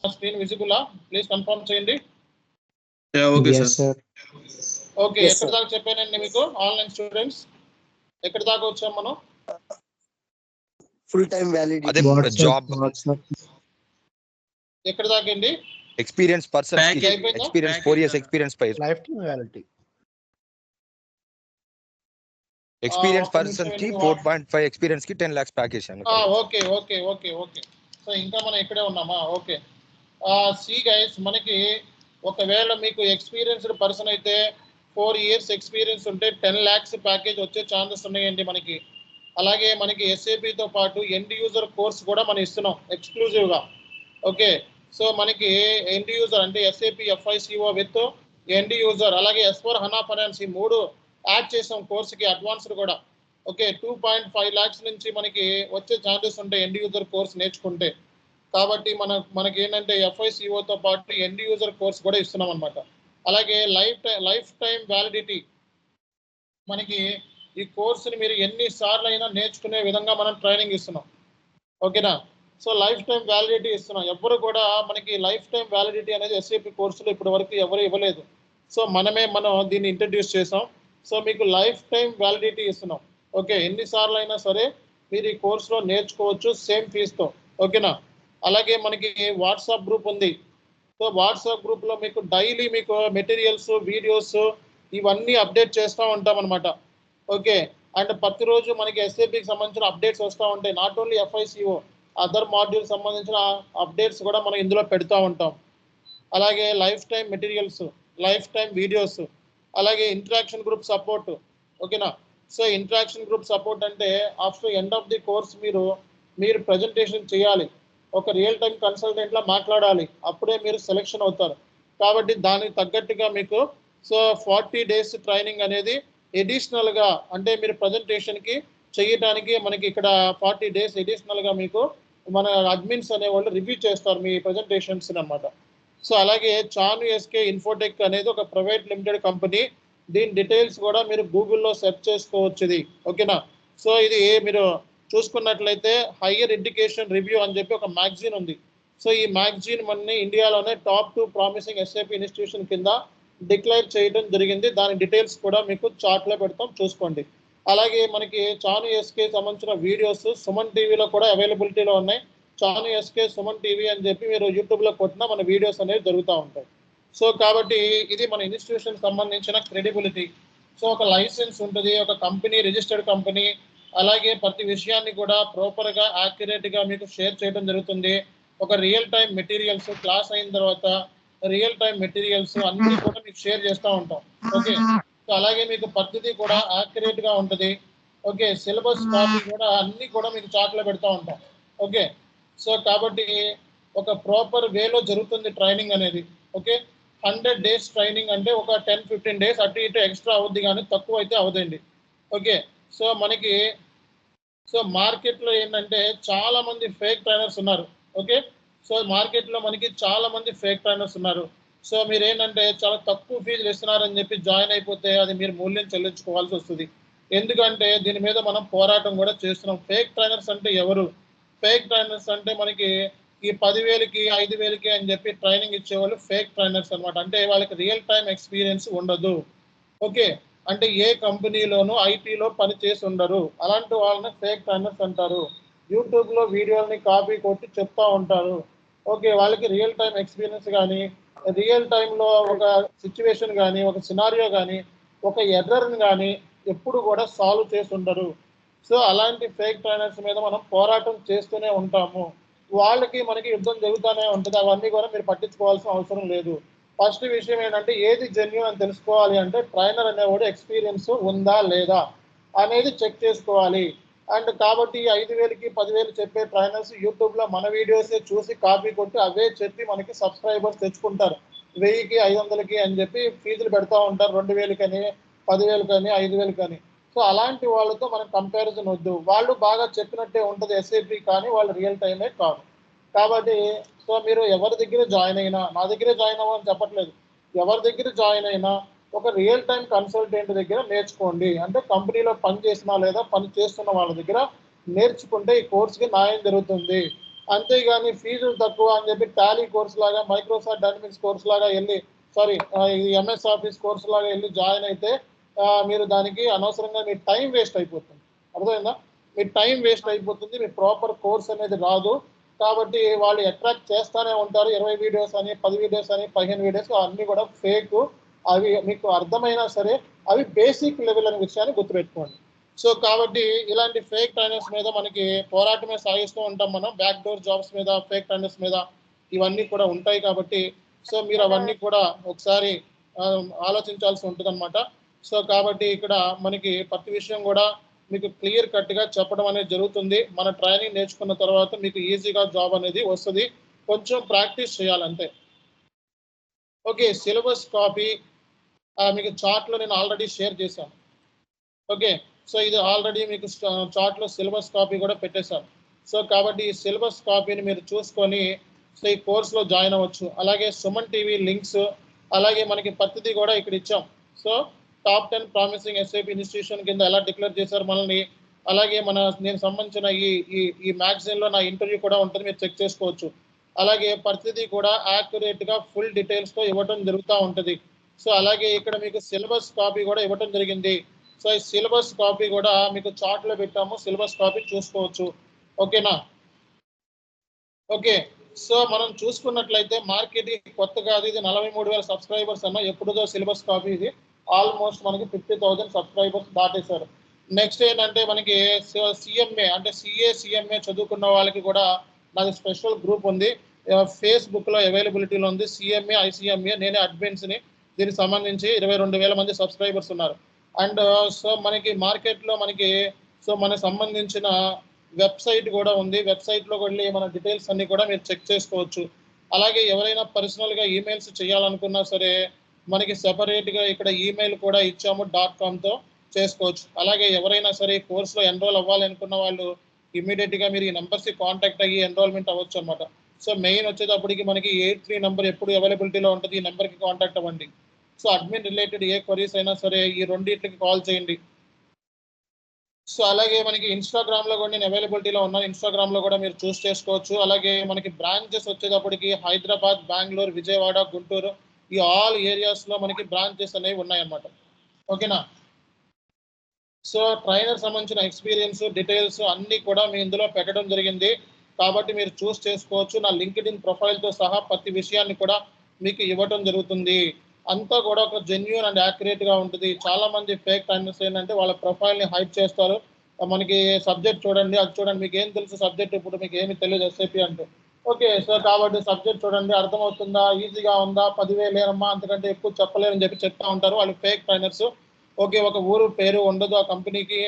Screen visible please confirm చేయండి. Okay sir. Okay, ఎక్కడ దాకా చెప్పానండి మీకు? ఆన్లైన్ స్టూడెంట్స్ ఎక్కడ దాకా వచ్చాం మనం? Full time validity. అదే జాబ్ ఎక్కడ దాకా అండి? Experience person experience 4 years experience పై life time validity. Experience person కి 4.5 ఎక్స్పీరియన్స్ కి 10 lakhs ప్యాకేజ్ అండి. Okay okay okay okay. So ఇంకా మనం ఇక్కడే ఉన్నామా? ఓకే. సి గైస్, మనకి ఒకవేళ మీకు ఎక్స్పీరియన్స్డ్ పర్సన్ అయితే 4 years ఎక్స్పీరియన్స్ ఉంటే 10 lakhs ప్యాకేజ్ వచ్చే ఛాన్సెస్ ఉన్నాయండి మనకి. అలాగే మనకి ఎస్ఏపితో పాటు ఎండ్ యూజర్ కోర్స్ కూడా మనం ఇస్తున్నాం ఎక్స్క్లూజివ్గా. ఓకే, సో మనకి ఎండ్ యూజర్ అంటే SAP FICO with end user, అలాగే S/4HANA ఫైనాన్స్, ఈ 3 యాడ్ చేసాం కోర్సుకి, అడ్వాన్స్డ్ కూడా. ఓకే, 2.5 lakhs నుంచి మనకి వచ్చే ఛాన్సెస్ ఉంటాయి ఎండ్ యూజర్ కోర్స్ నేర్చుకుంటే. కాబట్టి మనకి ఏంటంటే FICOతో పాటు ఎండ్ యూజర్ కోర్స్ కూడా ఇస్తున్నాం అనమాట. అలాగే లైఫ్ టైం వ్యాలిడిటీ, మనకి ఈ కోర్సుని మీరు ఎన్నిసార్లు అయినా నేర్చుకునే విధంగా మనం ట్రైనింగ్ ఇస్తున్నాం. ఓకేనా? సో లైఫ్ టైం వ్యాలిడిటీ ఇస్తున్నాం. ఎవరు కూడా మనకి లైఫ్ టైం వ్యాలిడిటీ అనేది ఎస్ఏపి కోర్సులో ఇప్పటి వరకు ఎవరు ఇవ్వలేదు. సో మనం దీన్ని ఇంట్రడ్యూస్ చేసాం. సో మీకు లైఫ్ టైం వ్యాలిడిటీ ఇస్తున్నాం. ఓకే, ఎన్నిసార్లు అయినా సరే మీరు ఈ కోర్సులో నేర్చుకోవచ్చు సేమ్ ఫీజుతో. ఓకేనా? అలాగే మనకి వాట్సాప్ గ్రూప్ ఉంది. సో వాట్సాప్ గ్రూప్లో మీకు డైలీ మీకు మెటీరియల్స్, వీడియోస్ ఇవన్నీ అప్డేట్ చేస్తూ ఉంటాం అనమాట. ఓకే, అండ్ ప్రతిరోజు మనకి ఎస్ఏపికి సంబంధించిన అప్డేట్స్ వస్తూ ఉంటాయి. Not only FICO, other module సంబంధించిన అప్డేట్స్ కూడా మనం ఇందులో పెడతా ఉంటాం. అలాగే life time materials, life time videos, అలాగే ఇంటరాక్షన్ గ్రూప్ సపోర్ట్. ఓకేనా? సో ఇంటరాక్షన్ గ్రూప్ సపోర్ట్ అంటే after end of the course మీరు ప్రజెంటేషన్ చేయాలి, ఒక రియల్ టైం కన్సల్టెంట్లా మాట్లాడాలి, అప్పుడే మీరు సెలెక్షన్ అవుతారు. కాబట్టి దానికి తగ్గట్టుగా మీకు 40 days ట్రైనింగ్ అనేది ఎడిషనల్గా, అంటే మీరు ప్రజెంటేషన్కి చేయడానికి మనకి ఇక్కడ 40 days ఎడిషనల్గా మీకు మన అడ్మిన్స్ అనేవాళ్ళు రివ్యూ చేస్తారు మీ ప్రజెంటేషన్స్ అనమాట. సో అలాగే చాను ఎస్కే ఇన్ఫోటెక్ అనేది ఒక ప్రైవేట్ లిమిటెడ్ కంపెనీ. దీని డీటెయిల్స్ కూడా మీరు గూగుల్లో సెర్చ్ చేసుకోవచ్చు ఇది. ఓకేనా? సో ఇది మీరు చూసుకున్నట్లయితే హైయర్ ఎడ్యుకేషన్ రివ్యూ అని చెప్పి ఒక మ్యాగజైన్ ఉంది. సో ఈ మ్యాగజైన్ మన ఇండియాలోనే టాప్ 2 ప్రామిసింగ్ ఎస్ఏపి ఇన్స్టిట్యూషన్ కింద డిక్లేర్ చేయడం జరిగింది. దాని డీటెయిల్స్ కూడా మీకు చార్ట్లో పెడతాం, చూసుకోండి. అలాగే మనకి చాను ఎస్కే సంబంధించిన వీడియోస్ సుమన్ టీవీలో కూడా అవైలబిలిటీలో ఉన్నాయి. చాను ఎస్కే సుమన్ టీవీ అని చెప్పి మీరు యూట్యూబ్లో కొట్టినా మన వీడియోస్ అనేవి జరుగుతూ ఉంటాయి. సో కాబట్టి ఇది మన ఇన్స్టిట్యూషన్ సంబంధించిన క్రెడిబిలిటీ. సో ఒక లైసెన్స్ ఉంటుంది, ఒక కంపెనీ, రిజిస్టర్డ్ కంపెనీ. అలాగే ప్రతి విషయాన్ని కూడా ప్రాపర్గా యాక్యురేట్గా మీకు షేర్ చేయడం జరుగుతుంది. ఒక రియల్ టైం మెటీరియల్స్ క్లాస్ అయిన తర్వాత రియల్ టైం మెటీరియల్స్ అన్నీ కూడా మీకు షేర్ చేస్తూ ఉంటాం. ఓకే, సో అలాగే మీకు పద్ధతి కూడా యాక్యురేట్గా ఉంటుంది. ఓకే, సిలబస్ కాపీ కూడా అన్నీ కూడా మీకు చాట్లో పెడతా ఉంటాం. ఓకే, సో కాబట్టి ఒక ప్రాపర్ వేలో జరుగుతుంది ట్రైనింగ్ అనేది. ఓకే, 100 days ట్రైనింగ్ అంటే ఒక 10-15 days అటు ఇటు ఎక్స్ట్రా అవుద్ది, కానీ తక్కువ అయితే అవదండి. ఓకే, సో మనకి మార్కెట్లో ఏంటంటే చాలా మంది ఫేక్ ట్రైనర్స్ ఉన్నారు. ఓకే, సో మార్కెట్లో మనకి చాలా మంది ఫేక్ ట్రైనర్స్ ఉన్నారు. సో మీరు ఏంటంటే చాలా తక్కువ ఫీజులు ఇస్తున్నారని చెప్పి జాయిన్ అయిపోతే అది మీరు మూల్యం చెల్లించుకోవాల్సి వస్తుంది. ఎందుకంటే దీని మీద మనం పోరాటం కూడా చేస్తున్నాం. ఫేక్ ట్రైనర్స్ అంటే ఎవరు? ఫేక్ ట్రైనర్స్ అంటే మనకి ఈ 10,000కి 5,000కి అని చెప్పి ట్రైనింగ్ ఇచ్చేవాళ్ళు ఫేక్ ట్రైనర్స్ అనమాట. అంటే వాళ్ళకి రియల్ టైం ఎక్స్పీరియన్స్ ఉండదు. ఓకే, అంటే ఏ కంపెనీలోనూ ఐటీలో పని చేసి ఉండరు. అలాంటి వాళ్ళని ఫేక్ ట్రైనర్స్ అంటారు. యూట్యూబ్లో వీడియోని కాపీ కొట్టి చెప్తా ఉంటారు. ఓకే, వాళ్ళకి రియల్ టైం ఎక్స్పీరియన్స్ కానీ, రియల్ టైంలో ఒక సిచ్యువేషన్ కానీ, ఒక సినారియో కానీ, ఒక ఎర్రర్ని కానీ ఎప్పుడు కూడా సాల్వ్ చేసి ఉండరు. సో అలాంటి ఫేక్ ట్రైనర్స్ మీద మనం పోరాటం చేస్తూనే ఉంటాము. వాళ్ళకి మనకి యుద్ధం జరుగుతూనే ఉంటుంది. అవన్నీ కూడా మీరు పట్టించుకోవాల్సిన అవసరం లేదు. ఫస్ట్ విషయం ఏంటంటే ఏది జెన్యూన్ అని తెలుసుకోవాలి అంటే ట్రైనర్ అనేవాడు ఎక్స్పీరియన్స్ ఉందా లేదా అనేది చెక్ చేసుకోవాలి. అండ్ కాబట్టి 5,000కి 10,000 చెప్పే ట్రైనర్స్ యూట్యూబ్లో మన వీడియోసే చూసి కాపీ కొట్టి అవే చెప్పి మనకి సబ్స్క్రైబర్స్ తెచ్చుకుంటారు. 1000కి 500కి అని చెప్పి ఫీజులు పెడతా ఉంటారు, 2,000కని 10,000కని 5,000కని. సో అలాంటి వాళ్ళతో మనం కంపారిజన్ వద్దు. వాళ్ళు బాగా చెప్పినట్టే ఉంటుంది ఎస్ఏపి, కానీ వాళ్ళు రియల్ టైమే కాదు. కాబట్టి సో మీరు ఎవరి దగ్గర జాయిన్ అయినా, నా దగ్గరే జాయిన్ అవ్వని చెప్పట్లేదు, ఎవరి దగ్గర జాయిన్ అయినా ఒక రియల్ టైం కన్సల్టెంట్ దగ్గర నేర్చుకోండి. అంటే కంపెనీలో పని చేసినా లేదా పని చేస్తున్న వాళ్ళ దగ్గర నేర్చుకుంటే ఈ కోర్సుకి న్యాయం జరుగుతుంది. అంతేగాని ఫీజులు తక్కువ అని చెప్పి టాలీ కోర్స్ లాగా మైక్రోసాఫ్ట్ డైనమిక్స్ కోర్స్ లాగా వెళ్ళి ఇది ఎంఎస్ ఆఫీస్ కోర్స్ లాగా వెళ్ళి జాయిన్ అయితే మీరు దానికి అనవసరంగా మీ టైం వేస్ట్ అయిపోతుంది. అర్థమైందా? మీ టైం వేస్ట్ అయిపోతుంది, మీ ప్రాపర్ కోర్స్ అనేది రాదు. కాబట్టి వాళ్ళు అట్రాక్ట్ చేస్తూనే ఉంటారు. 20 వీడియోస్ అని, 10 వీడియోస్ అని, 15 వీడియోస్ అన్నీ కూడా ఫేక్. అవి మీకు అర్థమైనా సరే అవి బేసిక్ లెవెల్ అనే విషయాన్ని గుర్తుపెట్టుకోండి. సో కాబట్టి ఇలాంటి ఫేక్ ట్రైనర్స్ మీద మనకి పోరాటమే సాగిస్తూ ఉంటాం మనం. బ్యాక్ డోర్ జాబ్స్ మీద, ఫేక్ ట్రైనర్స్ మీద ఇవన్నీ కూడా ఉంటాయి. కాబట్టి సో మీరు అవన్నీ కూడా ఒకసారి ఆలోచించాల్సి ఉంటుంది అనమాట. సో కాబట్టి ఇక్కడ మనకి ప్రతి విషయం కూడా మీకు క్లియర్ కట్గా చెప్పడం అనేది జరుగుతుంది. మన ట్రైనింగ్ నేర్చుకున్న తర్వాత మీకు ఈజీగా జాబ్ అనేది వస్తుంది. కొంచెం ప్రాక్టీస్ చేయాలంతే. ఓకే, సిలబస్ కాపీ మీకు చార్ట్లో నేను ఆల్రెడీ షేర్ చేశాను. ఓకే, సో ఇది ఆల్రెడీ మీకు చార్ట్లో సిలబస్ కాపీ కూడా పెట్టేశాను. సో కాబట్టి ఈ సిలబస్ కాపీని మీరు చూసుకొని సో ఈ కోర్సులో జాయిన్ అవ్వచ్చు. అలాగే సుమన్ టీవీ లింక్స్, అలాగే మనకి ప్రతిదీ కూడా ఇక్కడ ఇచ్చాం. So top 10 promising SIP institution కింద ఎలా డిక్లేర్ చేశారు మనల్ని. అలాగే నేను సంబంధించిన ఈ మ్యాగజైన్లో నా ఇంటర్వ్యూ కూడా ఉంటుంది, మీరు చెక్ చేసుకోవచ్చు. అలాగే ప్రతిదీ కూడా యాక్యురేట్గా ఫుల్ డీటెయిల్స్తో ఇవ్వడం జరుగుతూ ఉంటుంది. సో అలాగే ఇక్కడ మీకు సిలబస్ కాపీ కూడా ఇవ్వడం జరిగింది. సో ఈ సిలబస్ కాపీ కూడా మీకు చార్ట్లో పెట్టాము, సిలబస్ కాపీ చూసుకోవచ్చు. ఓకేనా? ఓకే, సో మనం చూసుకున్నట్లయితే మార్కెటింగ్ కొత్తగా ఇది 43,000 సబ్స్క్రైబర్స్ అన్న ఎప్పుడుదో సిలబస్ కాపీ ఇది ఆల్మోస్ట్ మనకి 50,000 సబ్స్క్రైబర్స్ దాటేశారు. నెక్స్ట్ ఏంటంటే మనకి సిఎంఏ అంటే సిఎంఏ చదువుకున్న వాళ్ళకి కూడా నాది స్పెషల్ గ్రూప్ ఉంది, ఫేస్బుక్లో అవైలబిలిటీలో ఉంది. సిఎంఏ ఐసిఎంఏ నేనే అడ్మిన్స్ని. దీనికి సంబంధించి 22,000 మంది సబ్స్క్రైబర్స్ ఉన్నారు. అండ్ సో మనకి మార్కెట్లో మనకి మనకు సంబంధించిన వెబ్సైట్ కూడా ఉంది. వెబ్సైట్లో వెళ్ళి మన డీటెయిల్స్ అన్ని కూడా మీరు చెక్ చేసుకోవచ్చు. అలాగే ఎవరైనా పర్సనల్గా ఈమెయిల్స్ చేయాలనుకున్నా సరే మనకి సెపరేట్గా ఇక్కడ ఈమెయిల్ కూడా ఇచ్చాము .comతో చేసుకోవచ్చు. అలాగే ఎవరైనా సరే ఈ కోర్సులో ఎన్రోల్ అవ్వాలి అనుకున్న వాళ్ళు ఇమీడియట్గా మీరు ఈ నెంబర్స్కి కాంటాక్ట్ అయ్యి ఎన్రోల్మెంట్ అవ్వచ్చు అనమాట. సో మెయిన్ వచ్చేటప్పటికి మనకి 83 నెంబర్ ఎప్పుడు అవైలబిలిటీలో ఉంటుంది, ఈ నెంబర్కి కాంటాక్ట్ అవ్వండి. సో అడ్మిన్ రిలేటెడ్ ఏ క్వరీస్ అయినా సరే ఈ రెండింటికి కాల్ చేయండి. సో అలాగే మనకి ఇన్స్టాగ్రామ్లో కూడా నేను అవైలబిలిటీలో ఉన్నాను, ఇన్స్టాగ్రామ్లో కూడా మీరు చూస్ చేసుకోవచ్చు. అలాగే మనకి బ్రాంచెస్ వచ్చేటప్పటికి హైదరాబాద్, బెంగళూరు, విజయవాడ, గుంటూరు ఈ ఆల్ ఏరియాస్లో మనకి బ్రాంచెస్ అనేవి ఉన్నాయన్నమాట. ఓకేనా? సో ట్రైనర్ సంబంధించిన ఎక్స్పీరియన్స్ డీటెయిల్స్ అన్నీ కూడా మీ ఇందులో పెట్టడం జరిగింది. కాబట్టి మీరు చూస్ చేసుకోవచ్చు. నా లింక్డ్ఇన్ ప్రొఫైల్తో సహా ప్రతి విషయాన్ని కూడా మీకు ఇవ్వడం జరుగుతుంది. అంతా కూడా ఒక జెన్యూన్ అండ్ యాక్యురేట్గా ఉంటుంది. చాలామంది ఫేక్ ట్రైనర్స్ ఏంటంటే వాళ్ళ ప్రొఫైల్ని హైడ్ చేస్తారు. మనకి సబ్జెక్ట్ చూడండి, అది చూడండి, మీకు ఏం తెలుసు సబ్జెక్ట్, ఇప్పుడు మీకు ఏమి తెలియదు ఎస్ఐపి అంటే. ఓకే, సో కాబట్టి సబ్జెక్ట్ చూడండి, అర్థమవుతుందా, ఈజీగా ఉందా, 10,000 లేనమ్మా అంతకంటే ఎక్కువ చెప్పలేరని చెప్పి చెప్తా ఉంటారు వాళ్ళు ఫేక్ ట్రైనర్స్. ఓకే, ఒక ఊరు పేరు ఉండదు ఆ కంపెనీకి,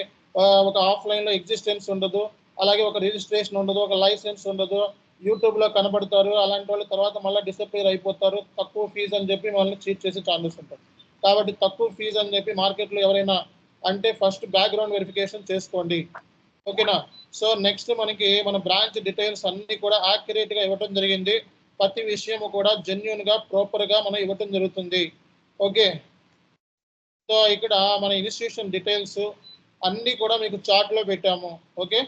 ఒక ఆఫ్లైన్లో ఎగ్జిస్టెన్స్ ఉండదు, అలాగే ఒక రిజిస్ట్రేషన్ ఉండదు, ఒక లైసెన్స్ ఉండదు, యూట్యూబ్లో కనబడతారు. అలాంటి వాళ్ళు తర్వాత మళ్ళీ డిసప్పేర్ అయిపోతారు. తక్కువ ఫీజు అని చెప్పి వాళ్ళని చీట్ చేసే ఛాన్సెస్ ఉంటాయి. కాబట్టి తక్కువ ఫీజు అని చెప్పి మార్కెట్లో ఎవరైనా అంటే ఫస్ట్ బ్యాక్గ్రౌండ్ వెరిఫికేషన్ చేసుకోండి. ఓకేనా? సో నెక్స్ట్ మనకి మన బ్రాంచ్ డీటెయిల్స్ అన్నీ కూడా యాక్యురేట్గా ఇవ్వడం జరిగింది. ప్రతి విషయము కూడా జెన్యూన్గా ప్రాపర్గా మనం ఇవ్వడం జరుగుతుంది. ఓకే, సో ఇక్కడ మన ఇన్స్టిట్యూషన్ డీటెయిల్స్ అన్నీ కూడా మీకు చార్ట్లో పెట్టాము. ఓకే,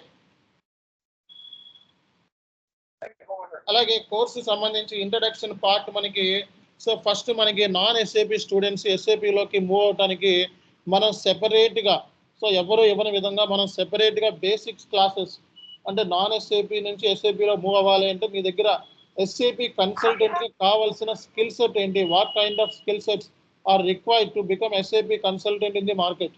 అలాగే కోర్సు సంబంధించి ఇంట్రడక్షన్ పార్ట్ మనకి సో ఫస్ట్ మనకి నాన్ ఎస్ఏపి స్టూడెంట్స్ ఎస్ఏపిలోకి మూవ్ అవడానికి మనం సెపరేట్గా సో ఎవరు ఇవ్వని విధంగా మనం సెపరేట్గా బేసిక్స్ క్లాసెస్ అంటే నాన్ ఎస్ఏపి నుంచి ఎస్ఏపిలో మూవ్ అవ్వాలి అంటే మీ దగ్గర ఎస్ఏపి కన్సల్టెంట్కి కావాల్సిన స్కిల్ సెట్ ఏంటి, what kind of skill sets are required to become SAP consultant in the market.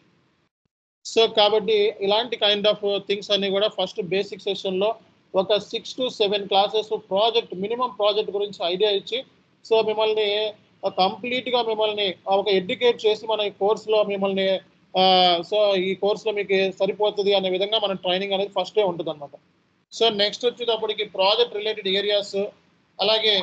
So కాబట్టి ఇలాంటి కైండ్ ఆఫ్ థింగ్స్ అన్ని కూడా ఫస్ట్ బేసిక్ సెషన్లో ఒక 6 to 7 classes project minimum project గురించి ఐడియా ఇచ్చి సో మిమ్మల్ని కంప్లీట్గా మిమ్మల్ని ఒక ఎడ్యుకేట్ చేసి మన ఈ కోర్సులో మిమ్మల్ని సో ఈ కోర్సులో మీకు సరిపోతుంది అనే విధంగా మన ట్రైనింగ్ అనేది ఫస్టే ఉంటుంది అనమాట. సో నెక్స్ట్ వచ్చేటప్పటికి ప్రాజెక్ట్ రిలేటెడ్ ఏరియాస్, అలాగే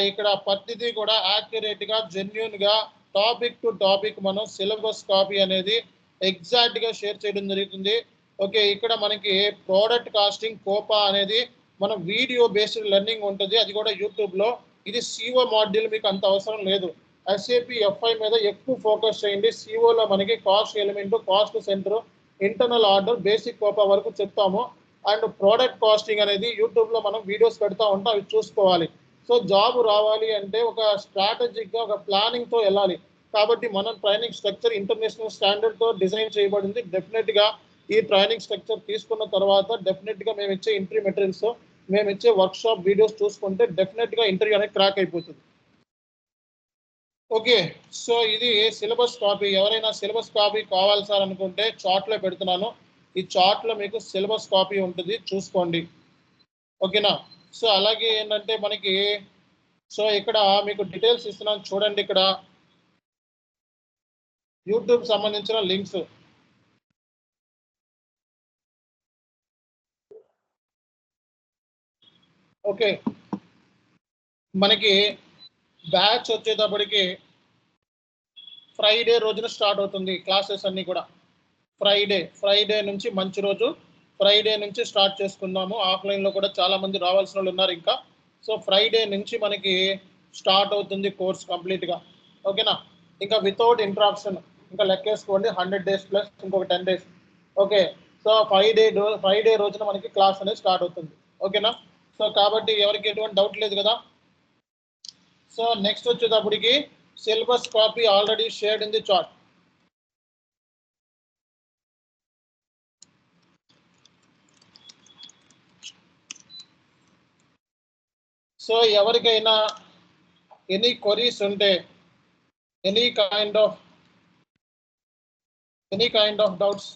ఇక్కడ ప్రతిదీ కూడా యాక్యురేట్గా జెన్యూన్గా టాపిక్ టు టాపిక్ మనం సిలబస్ కాపీ అనేది ఎగ్జాక్ట్గా షేర్ చేయడం జరుగుతుంది. ఓకే, ఇక్కడ మనకి ప్రోడక్ట్ కాస్టింగ్ కోపా అనేది మన వీడియో బేస్డ్ లెర్నింగ్ ఉంటుంది, అది కూడా యూట్యూబ్లో. ఇది సిఓ మాడ్యూల్ మీకు అంత అవసరం లేదు. ఎస్ఏపి ఎఫ్ఐ మీద ఎక్కువ ఫోకస్ చేయండి. సిఓలో మనకి cost element, cost centre, internal order, basic Copa వరకు చెప్తాము. అండ్ ప్రోడక్ట్ కాస్టింగ్ అనేది యూట్యూబ్లో మనం వీడియోస్ పెడతా ఉంటాం, అవి చూసుకోవాలి. సో జాబ్ రావాలి అంటే ఒక స్ట్రాటజిక్గా ఒక ప్లానింగ్తో వెళ్ళాలి. కాబట్టి మన ట్రైనింగ్ స్ట్రక్చర్ ఇంటర్నేషనల్ స్టాండర్డ్తో డిజైన్ చేయబడింది. డెఫినెట్గా ఈ ట్రైనింగ్ స్ట్రక్చర్ తీసుకున్న తర్వాత డెఫినెట్గా మేము ఇచ్చే ఇంటర్వ్యూ మెటీరియల్స్, మేము ఇచ్చే వర్క్షాప్ వీడియోస్ చూసుకుంటే డెఫినెట్గా ఇంటర్వ్యూ అనేది క్రాక్ అయిపోతుంది. ఓకే, సో ఇది సిలబస్ కాపీ. ఎవరైనా సిలబస్ కాపీ కావాలి సార్ అనుకుంటే చార్ట్లో పెడుతున్నాను. ఈ చార్ట్లో మీకు సిలబస్ కాపీ ఉంటుంది, చూసుకోండి. ఓకేనా? సో అలాగే ఏంటంటే మనకి సో ఇక్కడ మీకు డీటెయిల్స్ ఇస్తున్నాను చూడండి. ఇక్కడ యూట్యూబ్ సంబంధించిన లింక్స్. ఓకే, మనకి బ్యాచ్ వచ్చేటప్పటికి ఫ్రైడే రోజున స్టార్ట్ అవుతుంది క్లాసెస్ అన్నీ కూడా. ఫ్రైడే నుంచి మంచి రోజు, ఫ్రైడే నుంచి స్టార్ట్ చేసుకుందాము. ఆఫ్లైన్లో కూడా చాలామంది రావాల్సిన వాళ్ళు ఉన్నారు ఇంకా. సో ఫ్రైడే నుంచి మనకి స్టార్ట్ అవుతుంది కోర్స్ కంప్లీట్గా. ఓకేనా? ఇంకా వితౌట్ ఇంటరాప్షన్ ఇంకా లెక్కేసుకోండి 100 days ప్లస్ ఇంకొక 10 days. ఓకే, సో ఫ్రైడే రోజున మనకి క్లాస్ అనేది స్టార్ట్ అవుతుంది. ఓకేనా? సో కాబట్టి ఎవరికి ఎటువంటి డౌట్ లేదు కదా. సో నెక్స్ట్ వచ్చేటప్పటికి syllabus copy already shared in the chat. So ఎవరికైనా ఎనీ క్వరీస్ ఉంటే, any kind of doubts,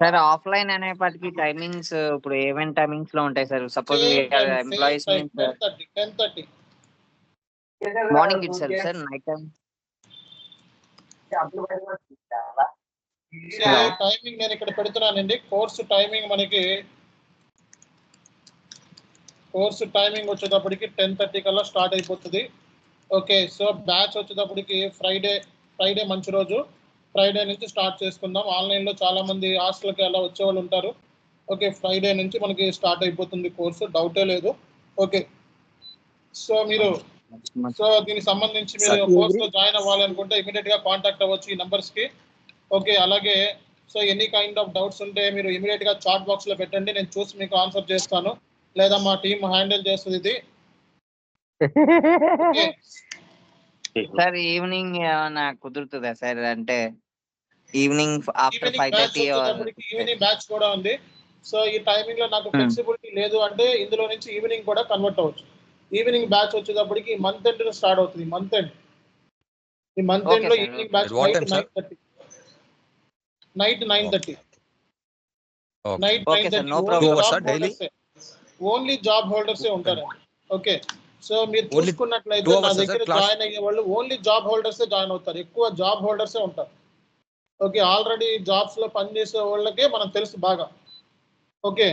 sir offline అనేప్పటికీ టైమింగ్స్ ఇప్పుడు ఏమేమి టైమింగ్స్ లో ఉంటాయి sir? Suppose employees 10:30 morning itself sir, night time timing నేను ఇక్కడ పెడుతున్నానండి. కోర్సు టైమింగ్ వచ్చేటప్పటికి 10:30 కల్లా స్టార్ట్ అయిపోతుంది. ఓకే, సో బ్యాచ్ వచ్చేటప్పటికి ఫ్రైడే మంచి రోజు, ఫ్రైడే నుంచి స్టార్ట్ చేసుకుందాం. ఆన్లైన్లో చాలామంది హాస్టల్కి అలా వచ్చేవాళ్ళు ఉంటారు. ఓకే, ఫ్రైడే నుంచి మనకి స్టార్ట్ అయిపోతుంది కోర్సు, డౌటే లేదు. ఓకే, సో మీరు దీనికి సంబంధించి మీరు కోర్సులో జాయిన్ అవ్వాలి అనుకుంటే ఇమీడియట్గా కాంటాక్ట్ అవ్వచ్చు ఈ నంబర్స్కి. ఓకే, అలాగే so any kind of doubts ఉంటే మీరు ఇమీడియట్గా చాట్ బాక్స్లో పెట్టండి, నేను చూసి మీకు ఆన్సర్ చేస్తాను, లేదా మా టీం హ్యాండిల్ చేస్తుంది ఇది. సార్ ఈవినింగ్ ఏమైనా కుదురుతుందా సార్? అంటే ఈవినింగ్ ఆఫ్టర్ 5:30 ఈవినింగ్ బ్యాచ్ కూడా ఉంది. సో ఈ టైమింగ్ లో నాకు ఫ్లెక్సిబిలిటీ లేదు అంటే ఇందులో నుంచి ఈవినింగ్ కూడా కన్వర్ట్ అవ్వచ్చు. ఈవినింగ్ బ్యాచ్ వచ్చేటప్పటికి మంత్ ఎండ్ స్టార్ట్ అవుతుంది. మంత్ ఎండ్ లో evening batch night 9:30 only job హోల్డర్సే ఉంటారు. ఓకే, సో మీరు చూసుకున్నట్లయితే నా దగ్గర జాయిన్ అయ్యే వాళ్ళు ఓన్లీ జాబ్ హోల్డర్సే జాయిన్ అవుతారు, ఎక్కువ జాబ్ హోల్డర్సే ఉంటారు. ఓకే, ఆల్రెడీ జాబ్స్ లో పనిచేసే వాళ్ళకే మనం తెలుసు బాగా. ఓకే,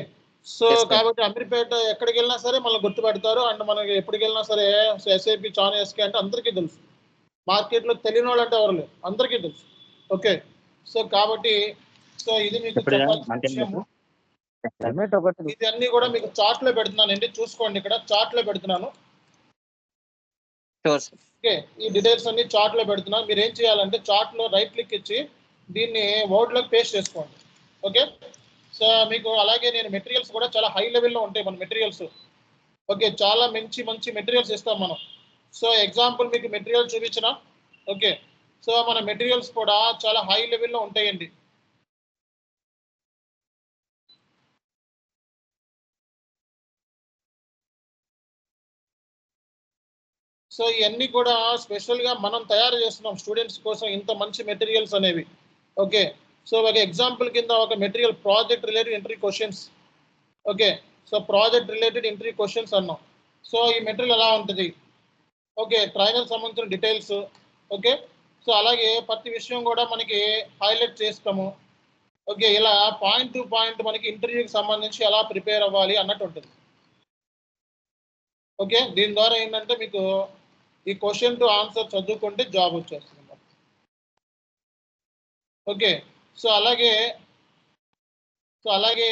సో కాబట్టి అమీర్పేట ఎక్కడికి వెళ్ళినా సరే మనల్ని గుర్తుపెడతారు. అండ్ మనకి ఎప్పటికి వెళ్ళినా సరే SAP చాన్ ఎస్కే అంటే అందరికీ తెలుసు. మార్కెట్లో తెలియని వాళ్ళు అంటే ఎవరు లేరు, అందరికీ తెలుసు. ఓకే, సో కాబట్టి సో ఇది మీకు చెప్పాల్సిన, ఇది అన్ని కూడా మీకు చార్ట్ లో పెడుతున్నానండి, చూసుకోండి. ఇక్కడ చార్ట్ లో పెడుతున్నాను. ఓకే, ఈ డీటెయిల్స్ అన్ని చార్ట్ లో పెడుతున్నాను. మీరు ఏం చేయాలంటే చార్ట్ లో రైట్ క్లిక్ ఇచ్చి దీన్ని వర్డ్ లోకి పేస్ట్ చేసుకోండి. ఓకే, సో మీకు అలాగే నేను మెటీరియల్స్ కూడా చాలా హై లెవెల్లో ఉంటాయి మన మెటీరియల్స్. ఓకే, చాలా మంచి మెటీరియల్స్ ఇస్తాం మనం. సో ఎగ్జాంపుల్ మీకు మెటీరియల్ చూపించిన. ఓకే, సో మన మెటీరియల్స్ కూడా చాలా హై లెవెల్లో ఉంటాయండి. సో ఇవన్నీ కూడా స్పెషల్గా మనం తయారు చేస్తున్నాం స్టూడెంట్స్ కోసం, ఇంత మంచి మెటీరియల్స్ అనేవి. ఓకే, సో ఒక ఎగ్జాంపుల్ కింద ఒక material project related interview questions. Okay, so project related interview questions అన్నాం. సో ఈ మెటీరియల్ ఎలా ఉంటుంది? ఓకే, ట్రైనర్ సంబంధించిన డీటెయిల్స్. ఓకే, సో అలాగే ప్రతి విషయం కూడా మనకి హైలైట్ చేస్తాము. ఓకే, ఇలా పాయింట్ టు పాయింట్ మనకి ఇంటర్వ్యూకి సంబంధించి ఎలా ప్రిపేర్ అవ్వాలి అన్నట్టు ఉంటుంది. ఓకే, దీని ద్వారా ఏంటంటే మీకు ఈ క్వశ్చన్ టు ఆన్సర్ చదువుకుంటే జాబ్ వచ్చేస్తుంది. ఓకే, సో అలాగే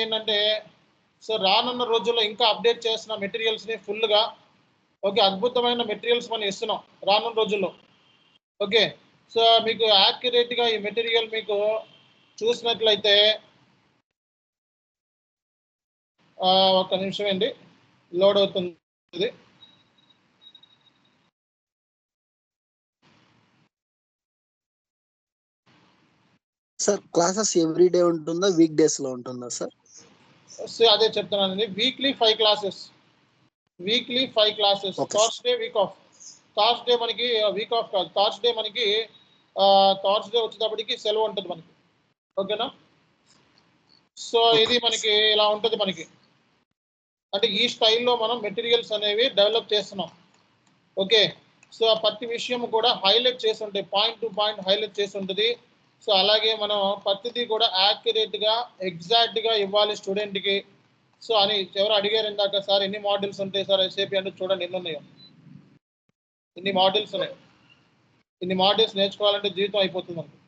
ఏంటంటే సో రానున్న రోజుల్లో ఇంకా అప్డేట్ చేసిన మెటీరియల్స్ని ఫుల్గా. ఓకే, అద్భుతమైన మెటీరియల్స్ మనం ఇస్తున్నాం రానున్న రోజుల్లో. ఓకే, సో మీకు యాక్యురేట్ గా ఈ మెటీరియల్ మీకు చూసినట్లయితే ఒక్క నిమిషం అండి, లోడ్ అవుతుంది. సార్ క్లాసెస్ ఎవ్రీ డే ఉంటుందా, వీక్ డేస్ లో ఉంటుందా సార్? సో అదే చెప్తున్నానండి, weekly 5 classes. Thursday week off. Thursday మనకి వీక్ ఆఫ్ కాదు, థర్స్డే మనకి థర్స్డే వచ్చేటప్పటికి సెలవు ఉంటుంది మనకి. ఓకేనా? సో ఇది మనకి ఇలా ఉంటుంది మనకి, అంటే ఈ స్టైల్లో మనం మెటీరియల్స్ అనేవి డెవలప్ చేస్తున్నాం. ఓకే, సో ఆ ప్రతి విషయం కూడా హైలైట్ చేసి ఉంటాయి, పాయింట్ టు పాయింట్ హైలైట్ చేసి ఉంటుంది. సో అలాగే మనం ప్రతిదీ కూడా యాక్యురేట్గా ఎగ్జాక్ట్గా ఇవ్వాలి స్టూడెంట్కి. సో అని ఎవరు అడిగారు ఇందాక, సార్ ఎన్ని మోడల్స్ ఉంటాయి సార్ ఎస్ఏపి అంటే, చూడండి ఎన్ని ఉన్నాయో, ఇన్ని మోడల్స్ ఉన్నాయి. ఇన్ని మోడల్స్ నేర్చుకోవాలంటే జీవితం అయిపోతుంది మనకి.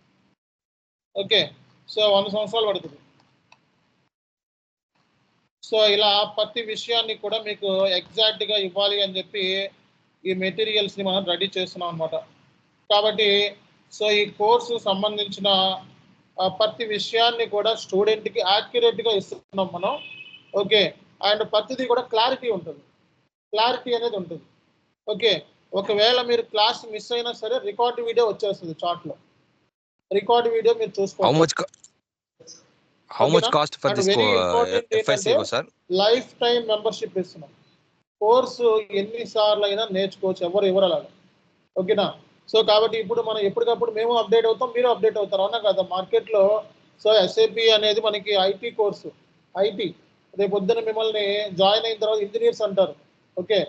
ఓకే, సో 100 సంవత్సరాలు పడుతుంది. సో ఇలా ప్రతి విషయాన్ని కూడా మీకు ఎగ్జాక్ట్గా ఇవ్వాలి అని చెప్పి ఈ మెటీరియల్స్ని మనం రెడీ చేస్తున్నాం అనమాట. కాబట్టి సో ఈ కోర్సు సంబంధించిన ప్రతి విషయాన్ని కూడా స్టూడెంట్కి యాక్యురేట్గా ఇస్తున్నాం మనం. ఓకే, అండ్ ప్రతిదీ కూడా క్లారిటీ ఉంటుంది, క్లారిటీ అనేది ఉంటుంది. ఓకే, ఒకవేళ మీరు క్లాస్ మిస్ అయినా సరే రికార్డ్ వీడియో వచ్చేస్తుంది చాట్లో, రికార్డ్ వీడియో మీరు చూసుకోవచ్చు. How much cost for this FICO, sir? Life time membership ఇస్తున్నాం. కోర్సు ఎన్నిసార్లు అయినా నేర్చుకోవచ్చు, ఎవరు అలాగా. ఓకేనా? సో కాబట్టి ఇప్పుడు మనం ఎప్పటికప్పుడు మేము అప్డేట్ అవుతాం, మీరు అప్డేట్ అవుతారు, అవునా కదా మార్కెట్లో. సో ఎస్ఏపి అనేది మనకి ఐటీ కోర్సు. ఐటీ రేపు పొద్దున మిమ్మల్ని జాయిన్ అయిన తర్వాత ఇంజనీర్స్ అంటారు. ఓకే,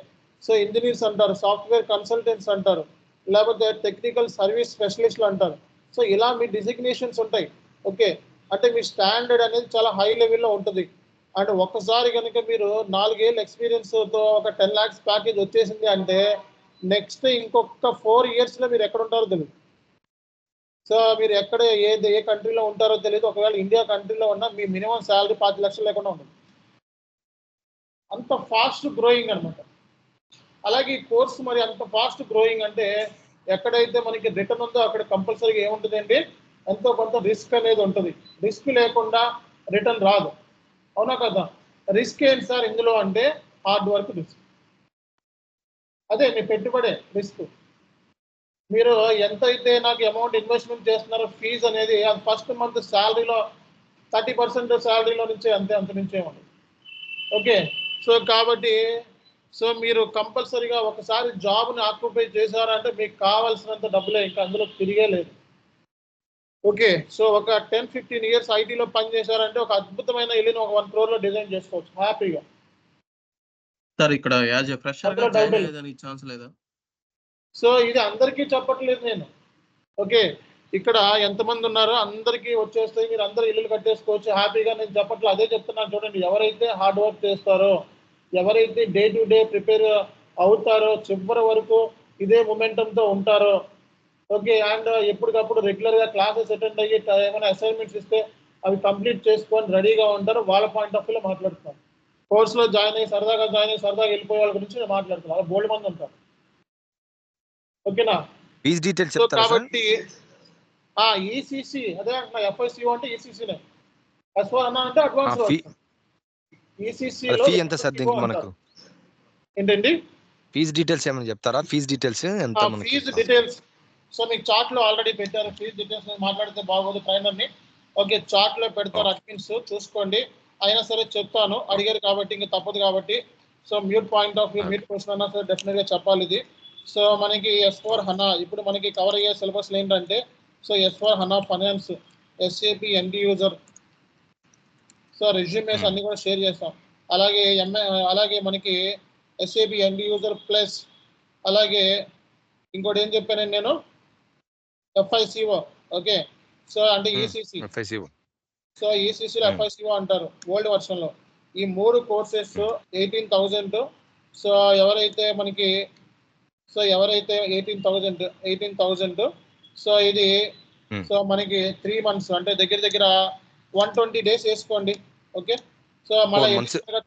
సో ఇంజనీర్స్ అంటారు, సాఫ్ట్వేర్ కన్సల్టెంట్స్ అంటారు, లేకపోతే టెక్నికల్ సర్వీస్ స్పెషలిస్ట్లు అంటారు. సో ఇలా మీ డిజిగ్నేషన్స్ ఉంటాయి. ఓకే, అంటే మీ స్టాండర్డ్ అనేది చాలా హై లెవెల్లో ఉంటుంది. అండ్ ఒక్కసారి కనుక మీరు 4 ఏళ్ళ ఎక్స్పీరియన్స్తో ఒక 10 lakhs ప్యాకేజ్ వచ్చేసింది అంటే నెక్స్ట్ ఇంకొక 4 yearsలో మీరు ఎక్కడ ఉంటారో తెలియదు. సో మీరు ఎక్కడ ఏ కంట్రీలో ఉంటారో తెలియదు. ఒకవేళ ఇండియా కంట్రీలో ఉన్నా మీ మినిమం శాలరీ 5 లక్షలు లేకుండా ఉంటుంది. అంత ఫాస్ట్ గ్రోయింగ్ అనమాట. అలాగే ఈ కోర్సు మరి అంత ఫాస్ట్ గ్రోయింగ్ అంటే ఎక్కడైతే మనకి రిటర్న్ ఉందో అక్కడ కంపల్సరీగా ఏముంటుందండి, ఎంతో కొంత రిస్క్ అనేది ఉంటుంది. రిస్క్ లేకుండా రిటర్న్ రాదు, అవునా కదా? రిస్క్ ఏంటి సార్ ఇందులో అంటే హార్డ్ వర్క్ రిస్క్. అదే మీ పెట్టుబడే రిస్క్. మీరు ఎంతైతే నాకు అమౌంట్ ఇన్వెస్ట్మెంట్ చేస్తున్నారో ఫీజు అనేది అది ఫస్ట్ మంత్ శాలరీలో 30% శాలరీలో నుంచే అంత నుంచే ఉంది. ఓకే, సో కాబట్టి సో మీరు కంపల్సరీగా ఒకసారి జాబ్ని ఆక్యుపై చేశారంటే మీకు కావాల్సినంత డబ్బులే, ఇంకా అందులో తిరిగే లేదు. ఓకే, సో ఒక 10-15 years ఐటీలో పని చేశారంటే ఒక అద్భుతమైన ఇల్లుని ఒక 1 crore డిజైన్ చేసుకోవచ్చు హ్యాపీగా. సార్ ఇక్కడ యాజ్ ఎ ఫ్రెషర్ గా జాయిన్ అయ్యేదానికి ఛాన్స్ లేదా? సో ఇది అందరికీ చెప్పట్లేదు నేను. ఓకే, ఇక్కడ ఎంతమంది ఉన్నారో అందరికీ వచ్చేస్తాయి, మీరు అందరూ ఇల్లులు కట్టేసుకోవచ్చు హ్యాపీగా. నేను చెప్పట్లేదు, అదే చెప్తున్నాను చూడండి. ఎవరైతే హార్డ్ వర్క్ చేస్తారో, ఎవరైతే డే టు డే ప్రిపేర్ అవుతారో, చివరి వరకు ఇదే మొమెంటంతో ఉంటారో. ఓకే, అండ్ ఎప్పటికప్పుడు రెగ్యులర్గా క్లాసెస్ అటెండ్ అయ్యి ఏమైనా అసైన్మెంట్స్ ఇస్తే అవి కంప్లీట్ చేసుకొని రెడీగా ఉంటారు. వాళ్ళ పాయింట్ ఆఫ్ వ్యూలో మాట్లాడుతున్నాను. కోర్సులో జాయిన్ అయ్యి సరదాగా వెళ్ళిపోయే వాళ్ళ గురించి నేను మాట్లాడుతున్నాను. అలా బోల్డ్ మంది ఉంటారు. ఓకేనా? ఫీజ్ డీటెయిల్స్ సో కాబట్టి ఈసీసీ అదే అంటున్నా, ఎఫ్ఐసిఓ అంటే ఈసీసీనే, ఎస్4 అన్నా అంటే అడ్వాన్స్. ఈసీసీలో ఎంత సార్ దీనికి మనకు? ఏంటండి ఫీజ్ డీటెయిల్స్ ఏమైనా చెప్తారా? ఫీజ్ డీటెయిల్స్ ఎంత? ఫీజ్ డీటెయిల్స్ సో మీకు చార్ట్ లో ఆల్రెడీ పెట్టారు. ఫీజ్ డీటెయిల్స్ మాట్లాడితే బాగోదు ట్రైనర్ని. ఓకే, చార్ట్ లో పెడతారు అడ్మిన్స్, చూసుకోండి. అయినా సరే చెప్తాను, అడిగారు కాబట్టి ఇంకా తప్పదు కాబట్టి. So mute point of view, mute question అన్నా సరే డెఫినెట్గా చెప్పాలి ఇది. సో మనకి S4 HANA ఇప్పుడు మనకి కవర్ అయ్యే సిలబస్లు ఏంటంటే, so S4 HANA finance, SAP end user, so resumes అన్ని కూడా షేర్ చేస్తాం. అలాగే మనకి ఎస్ఏపి ఎండ్ యూజర్ ప్లస్, అలాగే ఇంకోటి ఏం చెప్పానండి నేను, ఎఫ్ఐసిఓ. ఓకే, సో అంటే ఈసీసీ. సో ఈసీసీలో ఎఫ్ఐసిఓ అంటారు ఓల్డ్ వర్షన్లో. ఈ 3 కోర్సెస్ 18,000. సో ఎవరైతే 18,000 సో ఇది సో మనకి 3 months అంటే దగ్గర 120 days వేసుకోండి. ఓకే, సో మళ్ళీ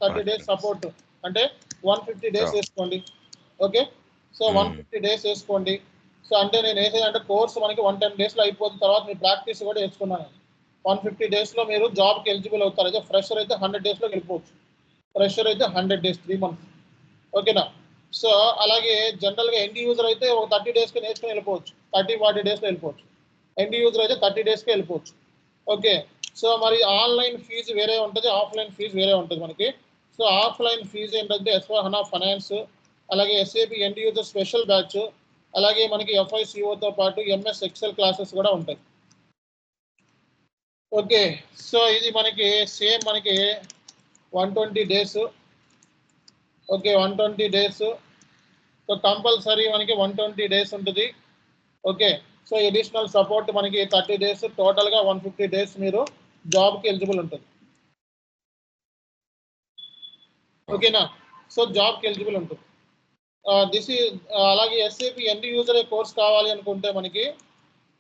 30 days సపోర్ట్ అంటే 150 days వేసుకోండి. ఓకే, సో 150 days వేసుకోండి. సో అంటే నేను వేసేదంటే కోర్స్ మనకి 110 డేస్లో అయిపోతున్న తర్వాత మీ ప్రాక్టీస్ కూడా వేసుకున్నాను. 150 డేస్లో మీరు జాబ్కి ఎలిజిబుల్ అవుతారు. అయితే ఫ్రెషర్ అయితే 100 డేస్లో వెళ్ళిపోవచ్చు. ఫ్రెషర్ అయితే 100 డేస్ 3 మంత్స్. ఓకేనా? సో అలాగే జనరల్గా ఎండ్ యూజర్ అయితే ఒక 30 డేస్కి నేర్చుకుని వెళ్ళిపోవచ్చు. 30-40 డేస్లో వెళ్ళిపోవచ్చు. ఎండ్ యూజర్ అయితే 30 డేస్కి వెళ్ళిపోవచ్చు. ఓకే. సో మరి ఆన్లైన్ ఫీజు వేరే ఉంటుంది, ఆఫ్లైన్ ఫీజు వేరే ఉంటుంది మనకి. సో ఆఫ్లైన్ ఫీజు ఏంటంటే S/4HANA ఫైనాన్స్, అలాగే SAP end user special batch, అలాగే మనకి FICOతో పాటు MS ఎక్సెల్ క్లాసెస్ కూడా ఉంటాయి. ఓకే. సో ఇది మనకి సేమ్ మనకి 120 days. Okay, 120 days. So compulsory మనకి 120 డేస్ ఉంటుంది. ఓకే. సో ఎడిషనల్ సపోర్ట్ మనకి 30 డేస్, టోటల్గా 150 డేస్ మీరు జాబ్కి ఎలిజిబుల్ ఉంటుంది. ఓకేనా? సో జాబ్కి ఎలిజిబుల్ ఉంటుంది. అలాగే SAP ఎండ్ యూజర్ కోర్స్ కావాలి అనుకుంటే మనకి,